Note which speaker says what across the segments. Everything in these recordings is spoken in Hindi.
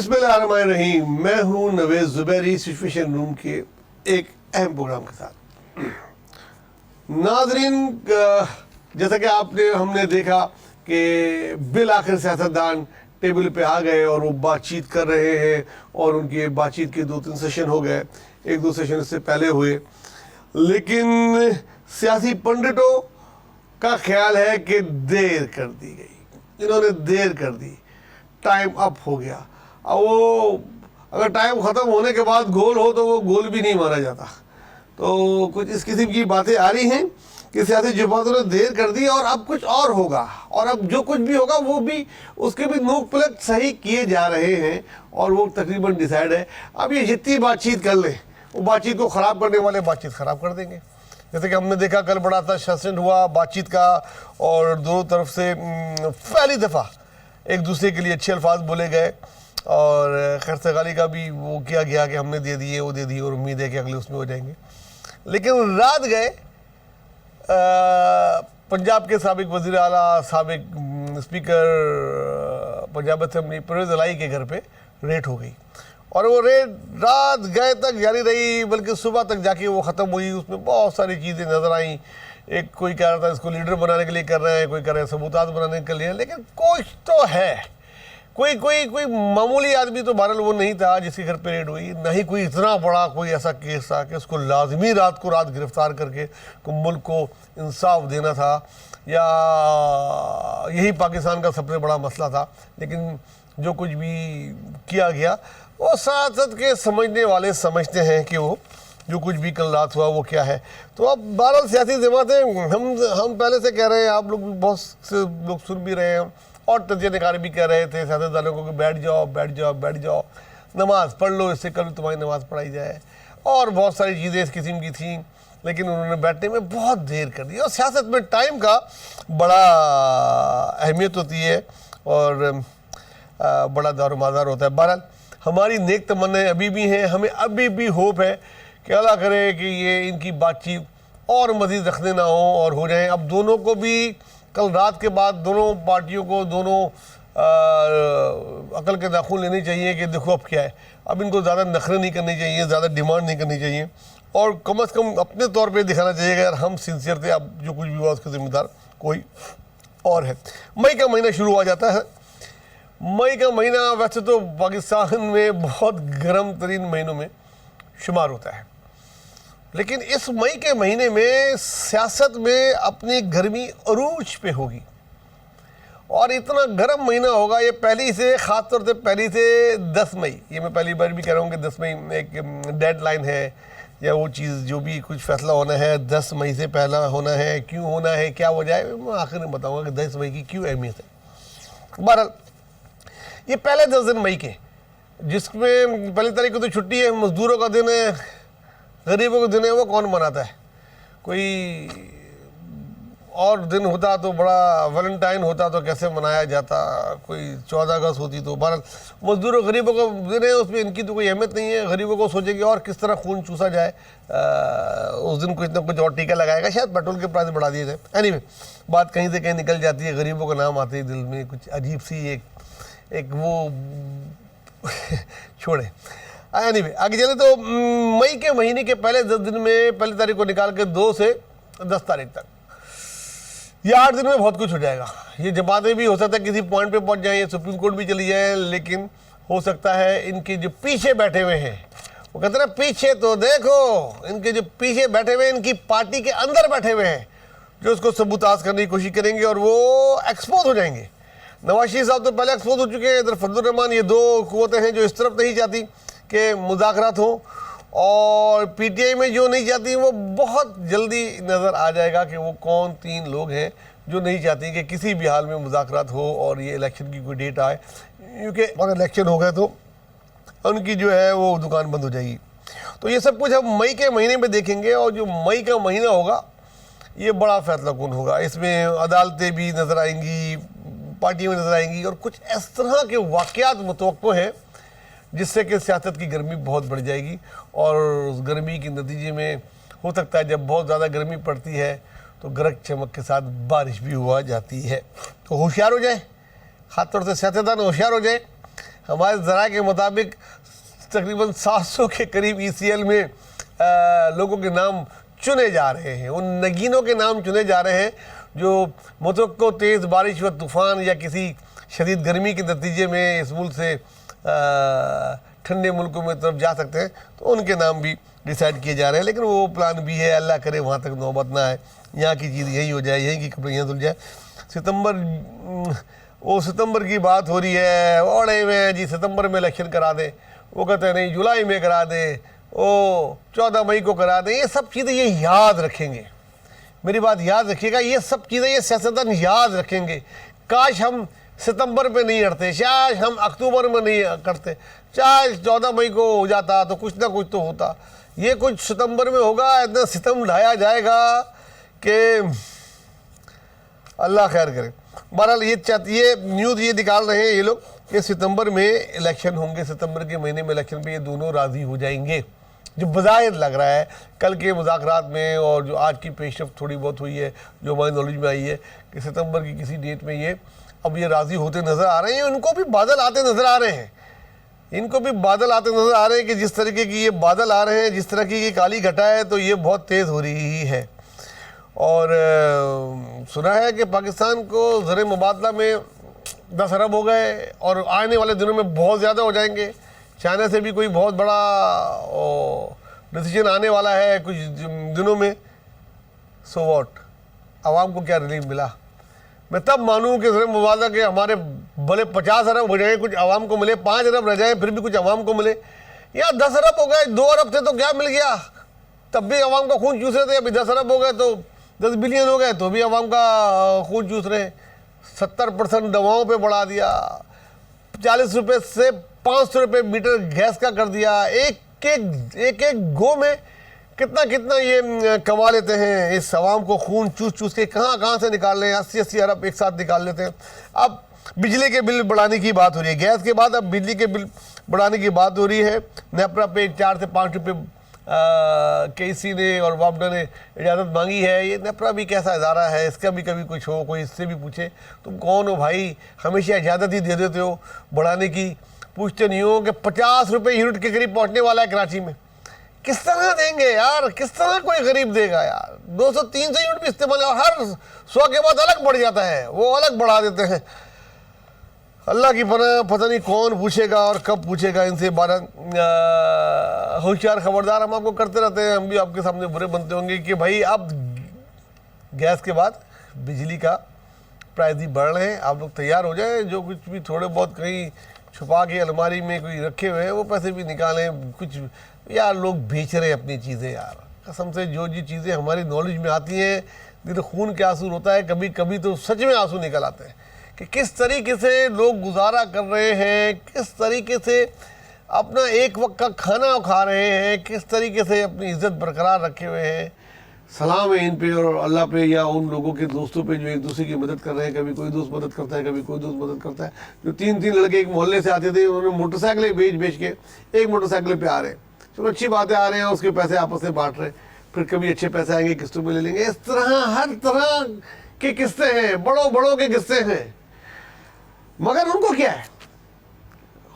Speaker 1: बिस्मिल्लाहिर्रहमानिर्रहीम। मैं हूं नवेद ज़ुबैरी सिचुएशन रूम के एक अहम प्रोग्राम के साथ। नाज़रीन, जैसा कि हमने देखा कि बिल आखिर सियासतदान टेबल पे आ गए और वो बातचीत कर रहे हैं और उनकी बातचीत के 2-3 सेशन हो गए। 1-2 सेशन इससे पहले हुए, लेकिन सियासी पंडितों का ख्याल है कि देर कर दी गई। इन्होंने देर कर दी, टाइम अप हो गया। अब वो अगर टाइम ख़त्म होने के बाद गोल हो तो वो गोल भी नहीं माना जाता। तो कुछ इस किस्म की बातें आ रही हैं कि सियासी जमातों ने देर कर दी और अब कुछ और होगा, और अब जो कुछ भी होगा वो भी उसके भी नोक पलट सही किए जा रहे हैं और वो तकरीबन डिसाइड है। अब ये जितनी बातचीत कर लें, वो बातचीत को ख़राब करने वाले बातचीत ख़राब कर देंगे। जैसे कि हमने देखा कल बड़ा सा सेशन हुआ बातचीत का और दोनों तरफ से पहली दफ़ा एक दूसरे के लिए अच्छे अल्फाज बोले गए और खैर सगाली का भी वो किया गया कि हमने दे दिए, वो दे दिए और उम्मीद है कि अगले उसमें हो जाएंगे। लेकिन रात गए पंजाब के साबिक वज़ीर आला, साबिक स्पीकर पंजाब असेंबली परवेज़ इलाही के घर पे रेड हो गई और वो रेड रात गए तक जारी रही, बल्कि सुबह तक जाके वो ख़त्म हुई। उसमें बहुत सारी चीज़ें नज़र आईं। एक कोई कह रहा था इसको लीडर बनाने के लिए कर रहे हैं, कोई कह रहे हैं सबूतात बनाने के लिए, लेकिन कुछ तो है। कोई कोई कोई मामूली आदमी तो बहरहाल वो नहीं था जिसके घर पे रेड हुई, ना ही कोई इतना बड़ा कोई ऐसा केस था कि उसको लाजमी रात को रात गिरफ्तार करके मुल्क को इंसाफ देना था, या यही पाकिस्तान का सबसे बड़ा मसला था। लेकिन जो कुछ भी किया गया वो सियासत के समझने वाले समझते हैं कि वो जो कुछ भी कल रात हुआ वो क्या है। तो अब बहरहाल सियासी जमातें हम पहले से कह रहे हैं, आप लोग भी बहुत से लोग सुन भी रहे हैं और तजिया निगार भी कह रहे थे सियासतदानों को कि बैठ जाओ बैठ जाओ बैठ जाओ, नमाज़ पढ़ लो, इससे कल तुम्हारी नमाज़ पढ़ाई जाए, और बहुत सारी चीज़ें इस किस्म की थी। लेकिन उन्होंने बैठने में बहुत देर कर दी। और सियासत में टाइम का बड़ा अहमियत होती है और बड़ा दारोमदार होता है। बहरहाल हमारी नेक तमन्नाएं अभी भी हैं, हमें अभी भी होप है कि अल्लाह करे कि ये इनकी बातचीत और मज़ीद रखने ना हो और हो जाए। अब दोनों को भी कल रात के बाद दोनों पार्टियों को दोनों अकल के नाखून लेने चाहिए कि देखो अब क्या है। अब इनको ज़्यादा नखरे नहीं करनी चाहिए, ज़्यादा डिमांड नहीं करनी चाहिए, और कम से कम अपने तौर पे दिखाना चाहिए कि यार हम सिंसियर थे, अब जो कुछ भी हुआ उसका ज़िम्मेदार कोई और है। मई का महीना शुरू हो जाता है। मई का महीना वैसे तो पाकिस्तान में बहुत गर्म तरीन महीनों में शुमार होता है, लेकिन इस मई के महीने में सियासत में अपनी गर्मी अरूज पे होगी और इतना गर्म महीना होगा। ये पहली से, ख़ास तौर से पहली से 10 मई, ये मैं पहली बार भी कह रहा हूँ कि 10 मई एक डेडलाइन है, या वो चीज़ जो भी कुछ फैसला होना है 10 मई से पहला होना है। क्यों होना है, क्या वजह है, मैं आखिर में बताऊँगा कि 10 मई की क्यों अहमियत है। बहरहाल ये पहले 10 दिन मई के, जिसमें पहली तारीख को तो छुट्टी है, मज़दूरों का दिन है, गरीबों का दिन है, वो कौन मनाता है। कोई और दिन होता तो, बड़ा वैलेंटाइन होता तो कैसे मनाया जाता, कोई 14 अगस्त होती तो। बहरहाल मज़दूरों गरीबों का दिन है, उसमें इनकी तो कोई अहमियत नहीं है। गरीबों को सोचेंगे और किस तरह खून चूसा जाए, उस दिन कुछ ना कुछ और टीका लगाएगा, शायद पेट्रोल के प्राइस बढ़ा दिए जाए। एनीवे, बात कहीं से कहीं निकल जाती है, गरीबों का नाम आते ही दिल में कुछ अजीब सी एक वो छोड़े। एनीवे, आगे चले तो मई के महीने के पहले 10 दिन में पहली तारीख को निकाल के 2 से 10 तारीख तक, ये 8 दिन में बहुत कुछ हो जाएगा। ये जमातें भी हो सकता है किसी पॉइंट पे पहुंच जाए, सुप्रीम कोर्ट भी चली जाए, लेकिन हो सकता है इनके जो पीछे बैठे हुए हैं, वो कहते हैं पीछे तो देखो, इनके जो पीछे बैठे हुए हैं, इनकी पार्टी के अंदर बैठे हुए हैं, जो उसको सबूताज करने की कोशिश करेंगे और वो एक्सपोज हो जाएंगे। नवाज शरीफ साहब तो पहले एक्सपोज हो चुके हैं, इधर फजलुर रहमान, ये 2 कुव्वतें हैं जो इस तरफ नहीं चाहती कि मुज़ाकरात हो, और पीटीआई में जो नहीं चाहती वो बहुत जल्दी नज़र आ जाएगा कि वो कौन 3 लोग हैं जो नहीं चाहती कि किसी भी हाल में मुज़ाकरात हो और ये इलेक्शन की कोई डेट आए, क्योंकि अगर इलेक्शन हो गए तो उनकी जो है वो दुकान बंद हो जाएगी। तो ये सब कुछ हम मई के महीने में देखेंगे, और जो मई का महीना होगा ये बड़ा फैसला कौन होगा। इसमें अदालतें भी नज़र आएंगी, पार्टियाँ नज़र आएंगी, और कुछ इस तरह के वाक़यात मुतवक्को हैं जिससे कि सियासत की गर्मी बहुत बढ़ जाएगी, और उस गर्मी के नतीजे में हो सकता है जब बहुत ज़्यादा गर्मी पड़ती है तो गरज चमक के साथ बारिश भी हुआ जाती है। तो होशियार हो जाए, ख़ास तौर से सियासतदान होशियार हो जाए। हमारे ज़रा के मुताबिक तकरीबन 700 के करीब ECL में लोगों के नाम चुने जा रहे हैं। उन नगीनों के नाम चुने जा रहे हैं जो मुतवक्को तेज़ बारिश व तूफ़ान या किसी शदीद गर्मी के नतीजे में इस मुल्क से ठंडे मुल्कों में तरफ जा सकते हैं, तो उनके नाम भी डिसाइड किए जा रहे हैं। लेकिन वो प्लान भी है, अल्लाह करे वहाँ तक नौबत ना आए, यहाँ की चीज़ यही हो जाए, यहीं की कपड़े यहाँ धुल जाए। सितंबर की बात हो रही है, ओड़े में जी सितंबर में इलेक्शन करा दें, वो कहते हैं नहीं जुलाई में करा दें, ओ 14 मई को करा दें। ये सब चीज़ें ये याद रखेंगे, मेरी बात याद रखिएगा, ये सब चीज़ें ये सियासतदान याद रखेंगे। काश हम सितंबर पे नहीं अड़ते, शायद हम अक्टूबर में नहीं करते, चाहे 14 मई को हो जाता तो कुछ ना कुछ तो होता। ये कुछ सितंबर में होगा, इतना सितम ढाया जाएगा कि अल्लाह खैर करे। बहरहाल ये न्यूज़ ये निकाल रहे हैं ये लोग कि सितंबर में इलेक्शन होंगे, सितंबर के महीने में इलेक्शन पे ये दोनों राज़ी हो जाएंगे, जो बज़ाहिर लग रहा है। कल के मुज़ाकरात में और जो आज की पेशरफ्त थोड़ी बहुत हुई है, जो हमारी नॉलेज में आई है कि सितंबर की किसी डेट में ये अब ये राज़ी होते नज़र आ रहे हैं। इनको भी बादल आते नज़र आ रहे हैं, इनको भी बादल आते नज़र आ रहे हैं कि जिस तरीके की ये बादल आ रहे हैं, जिस तरह की काली घटा है, तो ये बहुत तेज़ हो रही है। और सुना है कि पाकिस्तान को ज़र मुबादला में 10 अरब हो गए और आने वाले दिनों में बहुत ज़्यादा हो जाएंगे। चाइना से भी कोई बहुत बड़ा डिसीजन आने वाला है कुछ दिनों में। सो वॉट, आवाम को क्या रिलीफ मिला? मैं तब मानूँ कि ज़र मुबादला के हमारे भले 50 अरब हो जाए, कुछ आवाम को मिले, 5 अरब रह जाए फिर भी कुछ आवाम को मिले। या 10 अरब हो गए, 2 अरब थे तो क्या मिल गया, तब भी आवाम का खून चूस रहे थे। अभी 10 अरब हो गए तो 10 बिलियन हो गए तो भी आवाम का खून चूस रहे। 70% दवाओं पे बढ़ा दिया, 40 रुपये से 500 रुपये मीटर गैस का कर दिया। एक गो में कितना कितना ये कमा लेते हैं। इस आवाम को खून चूस चूस के कहाँ से निकाल रहे हैं। 80 अरब एक साथ निकाल लेते हैं। अब बिजली के बिल बढ़ाने की बात हो रही है, गैस के बाद अब बिजली के बिल बढ़ाने की बात हो रही है। नेपरा पे 4 से 5 रुपये KC ने और वापडा ने इजाज़त मांगी है। ये नेपरा भी कैसा इदारा है, इसका भी कभी कुछ हो, कोई इससे भी पूछे तुम कौन हो भाई, हमेशा इजाज़त ही दे देते हो बढ़ाने की, पूछते नहीं हो कि 50 रुपये यूनिट के करीब पहुंचने वाला है कराची में। किस तरह देंगे यार, किस तरह कोई गरीब देगा यार। 200-300 यूनिट भी इस्तेमाल, और हर 100 के बाद अलग बढ़ जाता है, वो अलग बढ़ा देते हैं। अल्लाह की पता नहीं कौन पूछेगा और कब पूछेगा इनसे। 12 होशियार खबरदार हम आपको करते रहते हैं, हम भी आपके सामने बुरे बनते होंगे कि भाई अब गैस के बाद बिजली का प्राइस भी बढ़ रहे हैं। आप लोग तैयार हो जाए, जो कुछ भी थोड़े बहुत कहीं छुपा के अलमारी में कोई रखे हुए हैं वो पैसे भी निकालें। कुछ यार लोग बेच रहे हैं अपनी चीज़ें यार, कसम से। जो चीज़ें हमारी नॉलेज में आती हैं, दिल खून के आंसू होता है, कभी कभी तो सच में आंसू निकल आते हैं कि किस तरीके से लोग गुजारा कर रहे हैं, किस तरीके से अपना एक वक्त का खाना खा रहे हैं, किस तरीके से अपनी इज्जत बरकरार रखे हुए हैं। सलाम है इन पे और अल्लाह पे, या उन लोगों के दोस्तों पे जो एक दूसरे की मदद कर रहे हैं। कभी कोई दोस्त मदद करता है, कभी कोई दोस्त मदद करता है। जो 3 लड़के एक मोहल्ले से आते थे, उन्होंने मोटरसाइकिलें बेच के एक मोटरसाइकिल पे आ रहे हैं। चलो अच्छी बातें, आ रहे हैं, उसके पैसे आपस में बांट रहे हैं, फिर कभी अच्छे पैसे आएंगे किस्तों में ले लेंगे। इस तरह हर तरह के किस्से हैं, बड़ों के किस्से हैं। मगर उनको क्या है,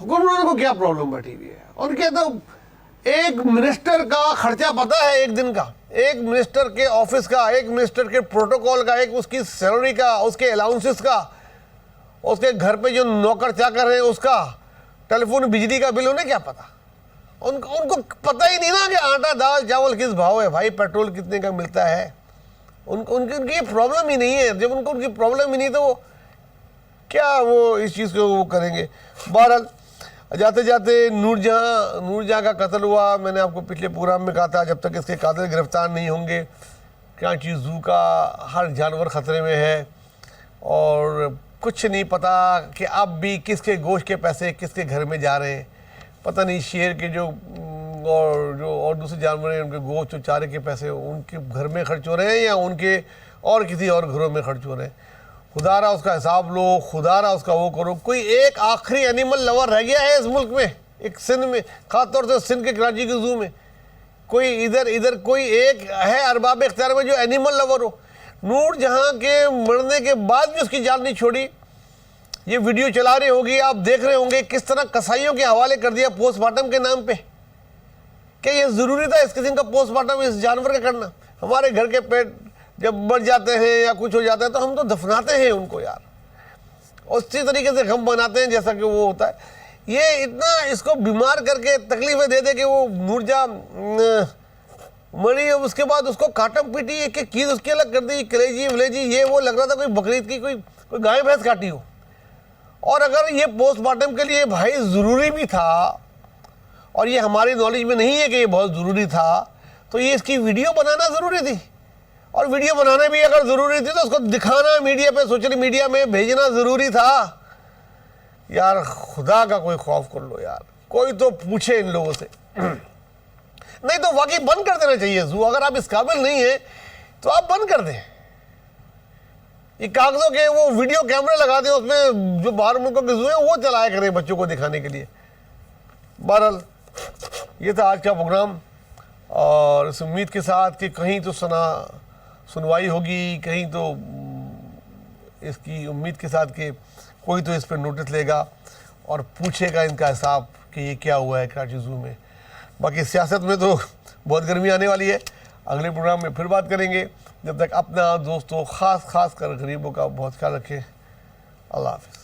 Speaker 1: हुक्मरानों को क्या प्रॉब्लम बैठी हुई है? उनके तो एक मिनिस्टर का खर्चा पता है, एक दिन का, एक मिनिस्टर के ऑफिस का, एक मिनिस्टर के प्रोटोकॉल का, एक उसकी सैलरी का, उसके अलाउंसेस का, उसके घर पे जो नौकर चाकर है उसका, टेलीफोन बिजली का बिल उन्हें क्या पता? उनको पता ही नहीं ना कि आटा दाल चावल किस भाव है भाई, पेट्रोल कितने का मिलता है। उनकी प्रॉब्लम ही नहीं है। जब उनकी प्रॉब्लम ही नहीं तो वो क्या वो इस चीज़ को वो करेंगे। बहरहाल जाते जाते नूरजहां का कत्ल हुआ। मैंने आपको पिछले प्रोग्राम में कहा था, जब तक इसके कातिल गिरफ्तार नहीं होंगे कराची ज़ू का हर जानवर ख़तरे में है और कुछ नहीं पता कि अब भी किसके गोश्त के पैसे किसके घर में जा रहे हैं। पता नहीं शेर के जो और दूसरे जानवर हैं उनके गोश्त और चारे के पैसे उनके घर में खर्च हो रहे हैं या उनके और किसी और घरों में खर्च हो रहे हैं। खुदारा उसका हिसाब लो, खुदारा उसका वो करो। कोई एक आखिरी एनिमल लवर रह गया है इस मुल्क में, एक सिंध में, खासतौर से सिंध के कराची के जू में कोई इधर कोई एक है अरबाब इख्तियार में जो एनिमल लवर हो। नूरजहां के मरने के बाद भी उसकी जान नहीं छोड़ी। ये वीडियो चला रहे होंगे, आप देख रहे होंगे किस तरह कसाईयों के हवाले कर दिया पोस्टमार्टम के नाम पे। क्या ये ज़रूरी था इस किस्म का पोस्टमार्टम इस जानवर का करना? हमारे घर के पेट जब मर जाते हैं या कुछ हो जाता है तो हम तो दफनाते हैं उनको यार, उसी तरीके से गम बनाते हैं जैसा कि वो होता है। ये इतना इसको बीमार करके तकलीफें दे दे कि वो मुर्जा मरी, उसके बाद उसको काटम पीटी, एक एक चीज़ उसकी अलग कर दी, कलेजी वलेजी, ये वो लग रहा था कोई बकरीद की कोई गाय भैंस काटी हो। और अगर ये पोस्टमार्टम के लिए भाई ज़रूरी भी था और ये हमारी नॉलेज में नहीं है कि ये बहुत ज़रूरी था, तो ये इसकी वीडियो बनाना ज़रूरी थी। और वीडियो बनाना भी अगर ज़रूरी थी तो उसको दिखाना मीडिया पे, सोशल मीडिया में भेजना ज़रूरी था। यार खुदा का कोई खौफ कर लो यार, कोई तो पूछे इन लोगों से। नहीं तो वाकई बंद कर देना चाहिए जू। अगर आप इस काबिल नहीं है तो आप बंद कर दें। ये कागजों के वो वीडियो कैमरे लगा दें, उसमें जो बाहर मुल्कों के जू हैं वो चलाया करें बच्चों को दिखाने के लिए। बहरहाल ये था आज का प्रोग्राम, और इस उम्मीद के साथ कि कहीं तो सुनवाई होगी, कहीं तो इसकी उम्मीद के साथ कि कोई तो इस पर नोटिस लेगा और पूछेगा इनका हिसाब कि ये क्या हुआ है कराची जू में। बाकी सियासत में तो बहुत गर्मी आने वाली है। अगले प्रोग्राम में फिर बात करेंगे। जब तक अपना दोस्तों खास कर गरीबों का बहुत ख्याल रखें। अल्लाह हाफ़िज़।